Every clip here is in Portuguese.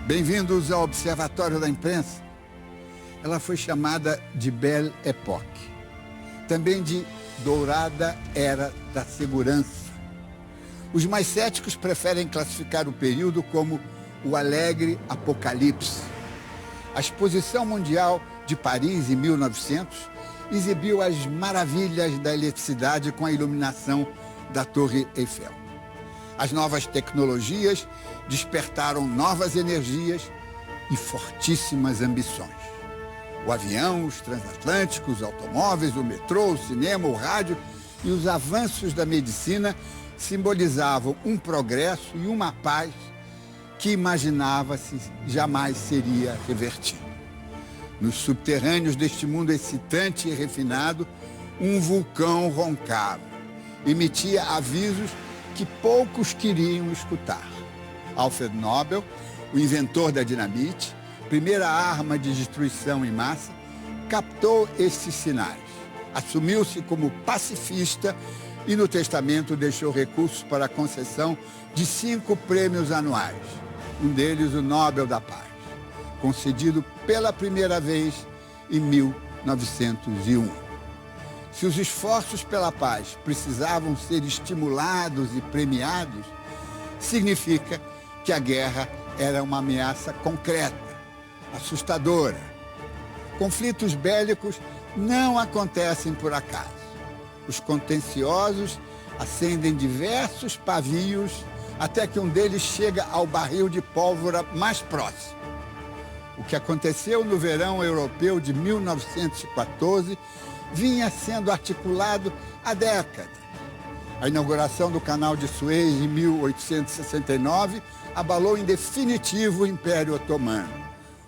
Bem-vindos ao Observatório da Imprensa. Ela foi chamada de Belle Époque, também de Dourada Era da Segurança. Os mais céticos preferem classificar o período como o Alegre Apocalipse. A Exposição Mundial de Paris, em 1900, exibiu as maravilhas da eletricidade com a iluminação da Torre Eiffel. As novas tecnologias despertaram novas energias e fortíssimas ambições. O avião, os transatlânticos, os automóveis, o metrô, o cinema, o rádio e os avanços da medicina simbolizavam um progresso e uma paz que imaginava-se jamais seria revertido. Nos subterrâneos deste mundo excitante e refinado, um vulcão roncava, emitia avisos que poucos queriam escutar. Alfred Nobel, o inventor da dinamite, primeira arma de destruição em massa, captou estes sinais. Assumiu-se como pacifista e no testamento deixou recursos para a concessão de 5 prêmios anuais, um deles o Nobel da Paz, concedido pela primeira vez em 1901. Se os esforços pela paz precisavam ser estimulados e premiados, significa que a guerra era uma ameaça concreta, assustadora. Conflitos bélicos não acontecem por acaso. Os contenciosos acendem diversos pavios até que um deles chega ao barril de pólvora mais próximo. O que aconteceu no verão europeu de 1914 vinha sendo articulado há décadas. A inauguração do Canal de Suez em 1869 abalou em definitivo o Império Otomano.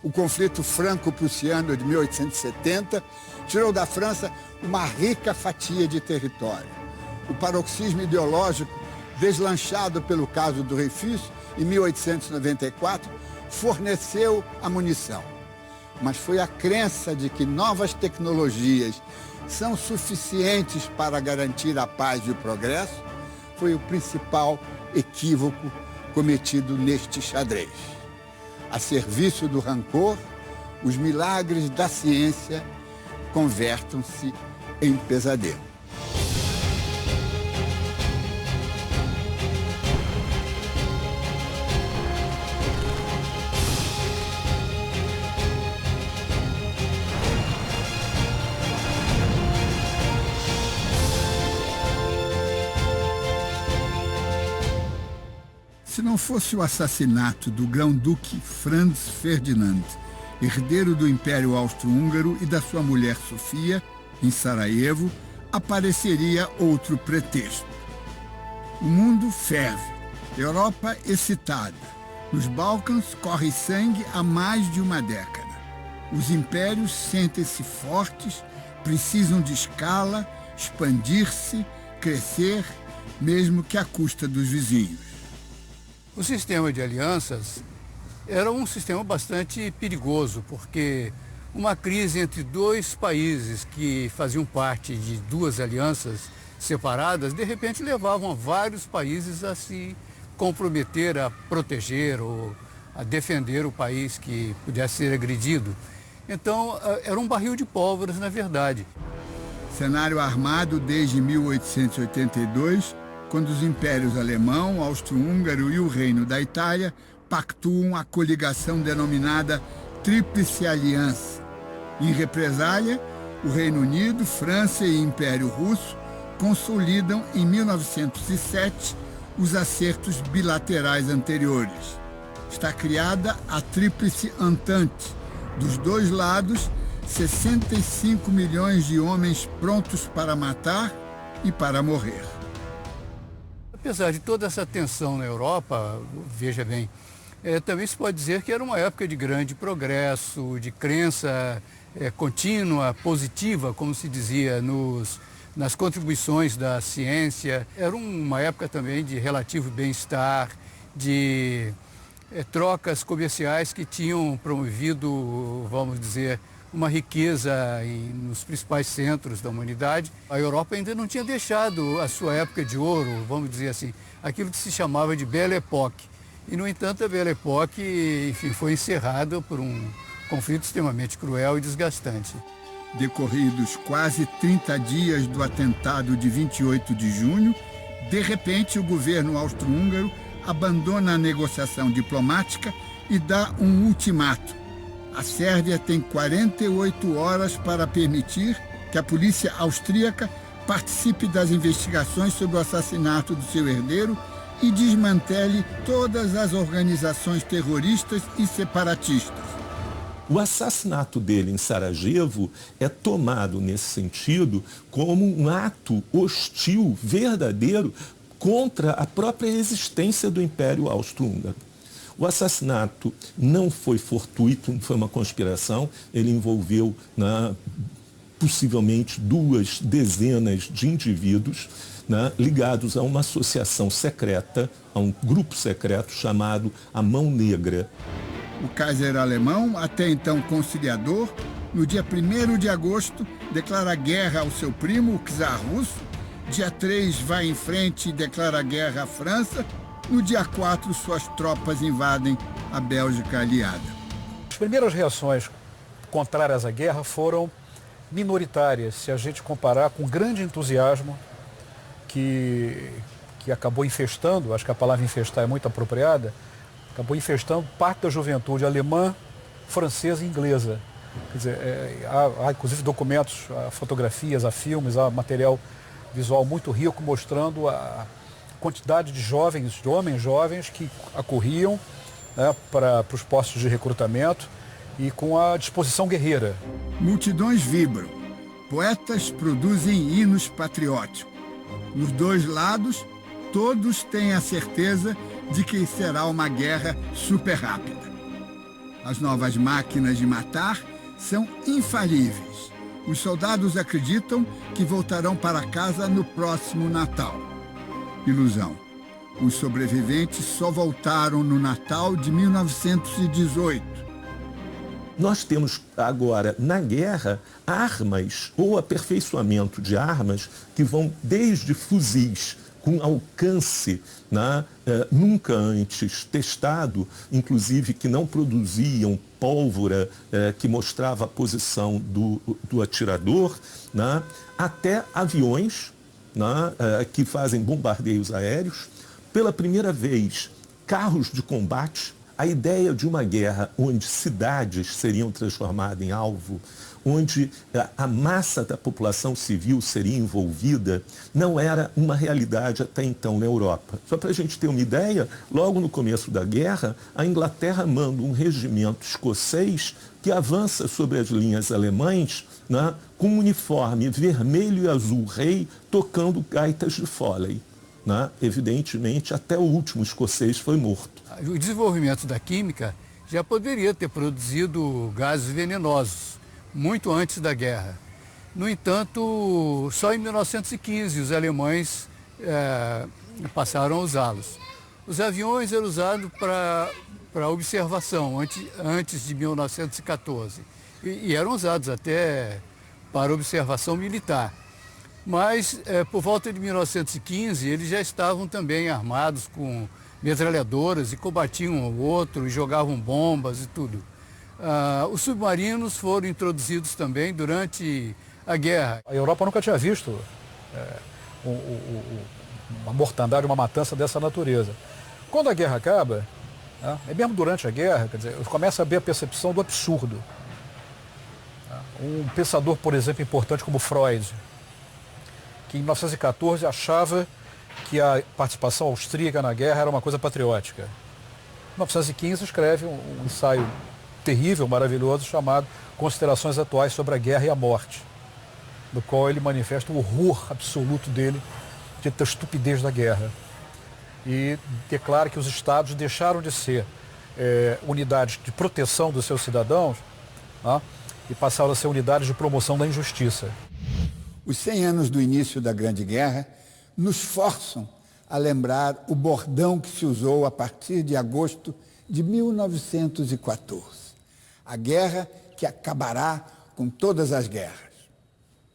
O conflito franco-prussiano de 1870 tirou da França uma rica fatia de território. O paroxismo ideológico deslanchado pelo caso do Dreyfus em 1894 forneceu a munição. Mas foi a crença de que novas tecnologias são suficientes para garantir a paz e o progresso foi o principal equívoco cometido neste xadrez. A serviço do rancor, os milagres da ciência convertam-se em pesadelo. Se não fosse o assassinato do grão-duque Franz Ferdinand, herdeiro do Império Austro-Húngaro, e da sua mulher Sofia, em Sarajevo, apareceria outro pretexto. O mundo ferve, Europa excitada. Nos Balcãs corre sangue há mais de uma década. Os impérios sentem-se fortes, precisam de escala, expandir-se, crescer, mesmo que à custa dos vizinhos. O sistema de alianças era um sistema bastante perigoso, porque uma crise entre dois países que faziam parte de duas alianças separadas, de repente levavam vários países a se comprometer a proteger ou a defender o país que pudesse ser agredido. Então, era um barril de pólvora, na verdade. Cenário armado desde 1882, quando os impérios alemão, austro-húngaro e o Reino da Itália pactuam a coligação denominada Tríplice Aliança. Em represália, o Reino Unido, França e Império Russo consolidam em 1907 os acertos bilaterais anteriores. Está criada a Tríplice Entente. Dos dois lados, 65 milhões de homens prontos para matar e para morrer. Apesar de toda essa tensão na Europa, veja bem, também se pode dizer que era uma época de grande progresso, de crença contínua, positiva, como se dizia nas contribuições da ciência. Era uma época também de relativo bem-estar, de trocas comerciais que tinham promovido, vamos dizer, uma riqueza nos principais centros da humanidade. A Europa ainda não tinha deixado a sua época de ouro, vamos dizer assim, aquilo que se chamava de Belle Époque. E, no entanto, a Belle Époque, enfim, foi encerrada por um conflito extremamente cruel e desgastante. Decorridos quase 30 dias do atentado de 28 de junho, de repente o governo austro-húngaro abandona a negociação diplomática e dá um ultimato. A Sérvia tem 48 horas para permitir que a polícia austríaca participe das investigações sobre o assassinato do seu herdeiro e desmantele todas as organizações terroristas e separatistas. O assassinato dele em Sarajevo é tomado, nesse sentido, como um ato hostil, verdadeiro, contra a própria existência do Império Austro-Húngaro. O assassinato não foi fortuito, não foi uma conspiração, ele envolveu possivelmente 2 dezenas de indivíduos ligados a uma associação secreta, a um grupo secreto chamado A Mão Negra. O Kaiser alemão, até então conciliador, no dia 1º de agosto, declara guerra ao seu primo, o czar russo. Dia 3, vai em frente e declara guerra à França. No dia 4, suas tropas invadem a Bélgica aliada. As primeiras reações contrárias à guerra foram minoritárias, se a gente comparar com o grande entusiasmo que acabou infestando, acho que a palavra infestar é muito apropriada, acabou infestando parte da juventude alemã, francesa e inglesa. Quer dizer, há inclusive documentos, há fotografias, há filmes, há material visual muito rico mostrando a quantidade de jovens, de homens jovens que acorriam para os postos de recrutamento e com a disposição guerreira. Multidões vibram, poetas produzem hinos patrióticos. Nos 2 lados, todos têm a certeza de que será uma guerra super rápida. As novas máquinas de matar são infalíveis. Os soldados acreditam que voltarão para casa no próximo Natal. Ilusão. Os sobreviventes só voltaram no Natal de 1918. Nós temos agora, na guerra, armas ou aperfeiçoamento de armas que vão desde fuzis com alcance nunca antes testado, inclusive que não produziam pólvora que mostrava a posição do atirador, até aviões que fazem bombardeios aéreos. Pela primeira vez, carros de combate. A ideia de uma guerra onde cidades seriam transformadas em alvo, onde a massa da população civil seria envolvida, não era uma realidade até então na Europa. Só para a gente ter uma ideia, logo no começo da guerra, a Inglaterra manda um regimento escocês que avança sobre as linhas alemãs com um uniforme vermelho e azul rei, tocando gaitas de Foley. Evidentemente, até o último escocês foi morto. O desenvolvimento da química já poderia ter produzido gases venenosos, muito antes da guerra. No entanto, só em 1915 os alemães passaram a usá-los. Os aviões eram usados para observação antes de 1914 e eram usados até para observação militar. Mas, por volta de 1915, eles já estavam também armados com metralhadoras e combatiam um ao outro e jogavam bombas e tudo. Os submarinos foram introduzidos também durante a guerra. A Europa nunca tinha visto uma mortandade, uma matança dessa natureza. Quando a guerra acaba, mesmo durante a guerra, quer dizer, começa a ver a percepção do absurdo. Um pensador, por exemplo, importante como Freud, que em 1914 achava que a participação austríaca na guerra era uma coisa patriótica. Em 1915 escreve um ensaio terrível, maravilhoso, chamado Considerações Atuais sobre a Guerra e a Morte, no qual ele manifesta o horror absoluto dele diante da estupidez da guerra. E declara que os Estados deixaram de ser unidades de proteção dos seus cidadãos e passaram a ser unidades de promoção da injustiça. Os 100 anos do início da Grande Guerra nos forçam a lembrar o bordão que se usou a partir de agosto de 1914. A guerra que acabará com todas as guerras.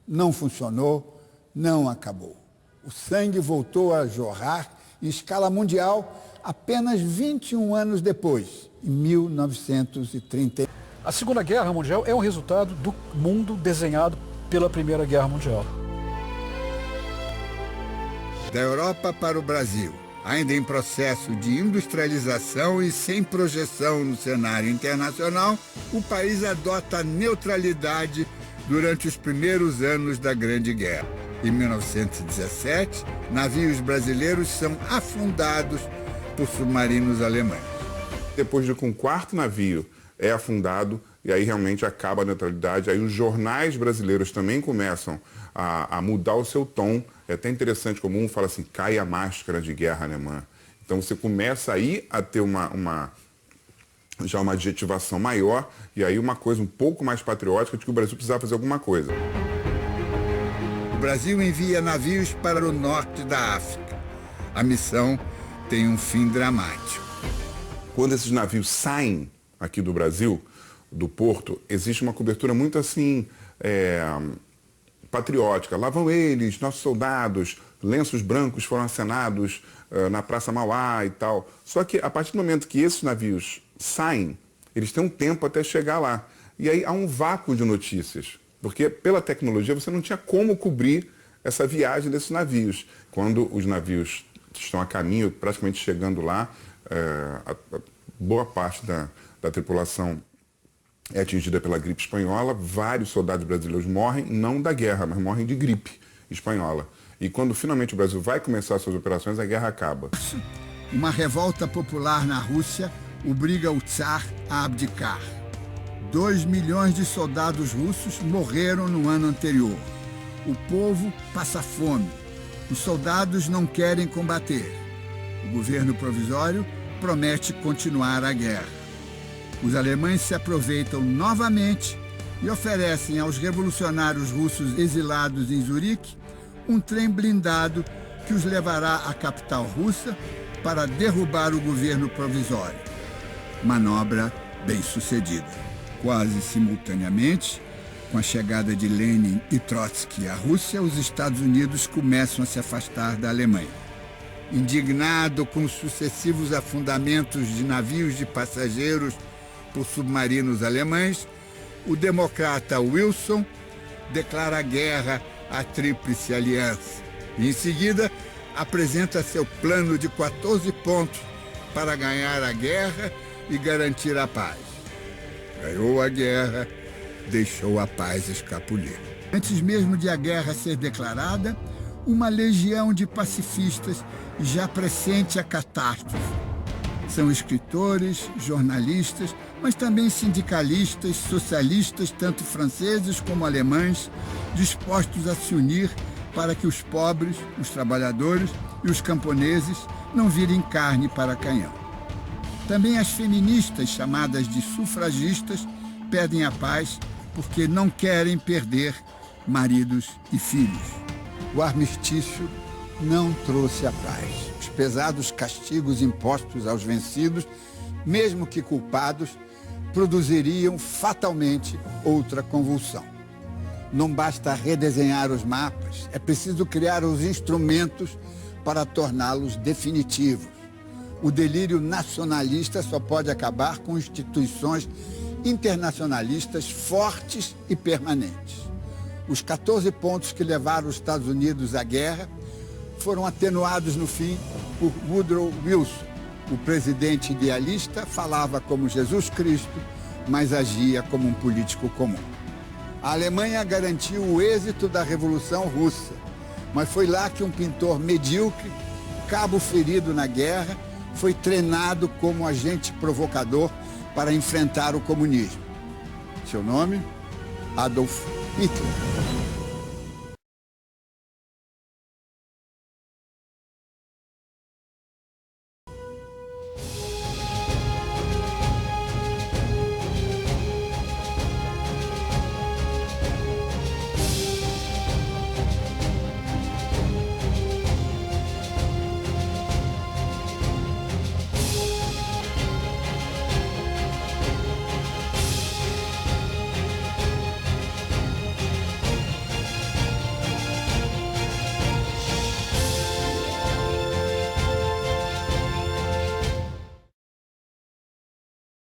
Não funcionou, não acabou. O sangue voltou a jorrar em escala mundial apenas 21 anos depois, em 1930. A Segunda Guerra Mundial é um resultado do mundo desenhado pela Primeira Guerra Mundial. Da Europa para o Brasil, ainda em processo de industrialização e sem projeção no cenário internacional, o país adota a neutralidade durante os primeiros anos da Grande Guerra. Em 1917, navios brasileiros são afundados por submarinos alemães. Depois de que um quarto navio é afundado, e aí realmente acaba a neutralidade, aí os jornais brasileiros também começam a mudar o seu tom. É até interessante como um fala assim, cai a máscara de guerra alemã. Então você começa aí a ter já uma adjetivação maior, e aí uma coisa um pouco mais patriótica de que o Brasil precisava fazer alguma coisa. O Brasil envia navios para o norte da África. A missão tem um fim dramático. Quando esses navios saem aqui do Brasil, do porto, existe uma cobertura muito assim, patriótica. Lá vão eles, nossos soldados, lenços brancos foram acenados na Praça Mauá e tal. Só que a partir do momento que esses navios saem, eles têm um tempo até chegar lá. E aí há um vácuo de notícias, porque pela tecnologia você não tinha como cobrir essa viagem desses navios. Quando os navios estão a caminho, praticamente chegando lá, a boa parte da tripulação é atingida pela gripe espanhola. Vários soldados brasileiros morrem, não da guerra, mas morrem de gripe espanhola. E quando finalmente o Brasil vai começar suas operações, a guerra acaba. Uma revolta popular na Rússia obriga o Tsar a abdicar. 2 milhões de soldados russos morreram no ano anterior. O povo passa fome. Os soldados não querem combater. O governo provisório promete continuar a guerra. Os alemães se aproveitam novamente e oferecem aos revolucionários russos exilados em Zurique um trem blindado que os levará à capital russa para derrubar o governo provisório. Manobra bem-sucedida. Quase simultaneamente, com a chegada de Lenin e Trotsky à Rússia, os Estados Unidos começam a se afastar da Alemanha. Indignado com os sucessivos afundamentos de navios de passageiros por submarinos alemães, o democrata Wilson declara guerra à Tríplice Aliança e, em seguida, apresenta seu plano de 14 pontos para ganhar a guerra e garantir a paz. Ganhou a guerra, deixou a paz escapulir. Antes mesmo de a guerra ser declarada, uma legião de pacifistas já pressente a catástrofe. São escritores, jornalistas, mas também sindicalistas, socialistas, tanto franceses como alemães, dispostos a se unir para que os pobres, os trabalhadores e os camponeses não virem carne para canhão. Também as feministas, chamadas de sufragistas, pedem a paz porque não querem perder maridos e filhos. O armistício não trouxe a paz. Os pesados castigos impostos aos vencidos, mesmo que culpados, produziriam fatalmente outra convulsão. Não basta redesenhar os mapas, é preciso criar os instrumentos para torná-los definitivos. O delírio nacionalista só pode acabar com instituições internacionalistas fortes e permanentes. Os 14 pontos que levaram os Estados Unidos à guerra foram atenuados no fim por Woodrow Wilson. O presidente idealista falava como Jesus Cristo, mas agia como um político comum. A Alemanha garantiu o êxito da Revolução Russa, mas foi lá que um pintor medíocre, cabo ferido na guerra, foi treinado como agente provocador para enfrentar o comunismo. Seu nome? Adolf Hitler.